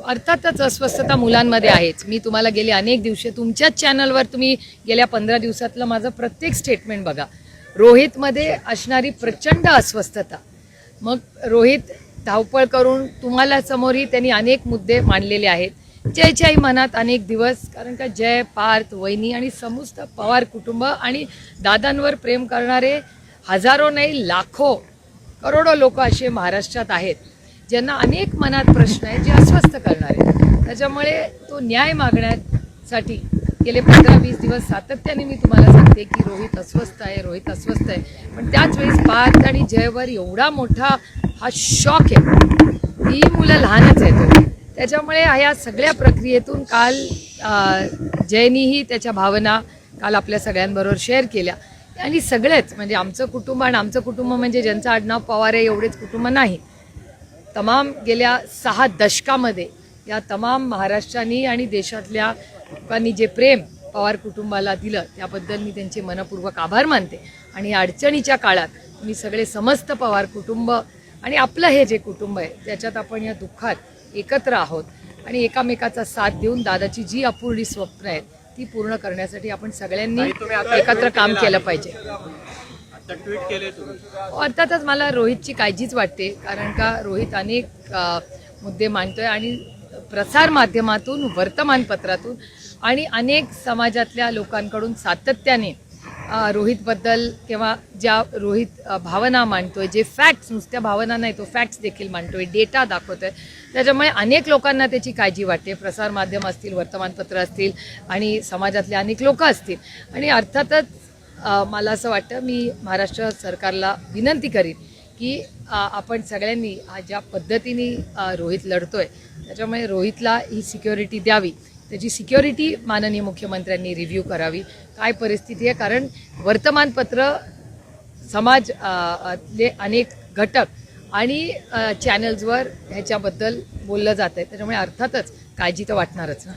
अर्थातच अस्वस्थता मुलांमध्ये आहेच. मी तुम्हाला गेले अनेक दिवस तुमच्याच चॅनलवर तुम्ही गेल्या 15 दिवसातलं माझं प्रत्येक स्टेटमेंट बघा. रोहितमध्ये असणारी प्रचंड अस्वस्थता. मग रोहित धावपळ करून तुम्हाला समोरही त्यांनी अनेक मुद्दे मांडलेले आहेत. जयच्याही मनात अनेक दिवस, कारण का जय, पार्थ, वहिनी आणि समस्त पवार कुटुंब आणि दादांवर प्रेम करणारे हजारो नाही लाखो करोडो लोक असे महाराष्ट्रात आहेत ज्यांना अनेक मनात प्रश्न आहेत जे अस्वस्थ करणारे. त्याच्यामुळे तो न्याय मागण्यासाठी गेले 15-20 दिवस सातत्याने मी तुम्हाला सांगते की रोहित अस्वस्थ आहे, रोहित अस्वस्थ आहे. पण त्याच वेळेस पार्थ आणि जयवर एवढा मोठा हा शॉक आहे. ही मुलं लहानच आहेत. त्याच्यामुळे ह्या सगळ्या प्रक्रियेतून काल जयनीही त्याच्या भावना काल आपल्या सगळ्यांबरोबर शेअर केल्या. आणि सगळेच म्हणजे आमचं कुटुंब, आणि आमचं कुटुंब म्हणजे ज्यांचं आडनाव पवार आहे एवढेच कुटुंब नाही. तमाम गेल्या 6 दशकामध्ये या तमाम महाराष्ट्रानी आणि देशातल्या लोकांनी जे प्रेम पवार कुटुंबाला दिलं त्याबद्दल मी त्यांचे मनपूर्वक आभार मानते. आणि अडचणीच्या काळात मी सगळे समस्त पवार कुटुंब आणि आपलं हे जे कुटुंब आहे त्याच्यात आपण या दुःखात एकत्र आहोत आणि एकामेकाचा साथ देऊन दादाची जी अपूर्णी स्वप्न आहेत ती पूर्ण करण्यासाठी आपण सगळ्यांनी एकत्र काम केलं पाहिजे. अर्थातच मला रोहितची काळजीच वाटते, कारण का रोहित अनेक मुद्दे मांडतोय आणि प्रसार माध्यमातून, वर्तमानपत्रातून आणि अनेक समाजातल्या लोकांकडून सातत्याने रोहितबद्दल किंवा ज्या रोहित भावना मांडतोय, जे फॅक्ट्स, नुसत्या भावना नाही तो फॅक्ट्स देखील मांडतोय, डेटा दाखवतोय, त्याच्यामुळे अनेक लोकांना त्याची काळजी वाटते. प्रसारमाध्यम असतील, वर्तमानपत्र असतील आणि समाजातले अनेक लोक असतील. आणि अर्थातच मला असं वाटतं, मी महाराष्ट्र सरकारला विनंती करीन की आपण सगळ्यांनी ज्या पद्धतीने रोहित लढतोय त्याच्यामुळे रोहितला ही सिक्युरिटी द्यावी. त्याची सिक्युरिटी माननीय मुख्यमंत्र्यांनी रिव्ह्यू करावी, काय परिस्थिती आहे. कारण वर्तमानपत्र, समाजले अनेक घटक आणि चॅनल्सवर ह्याच्याबद्दल बोललं जात आहे. त्याच्यामुळे अर्थातच काळजी तर वाटणारच ना.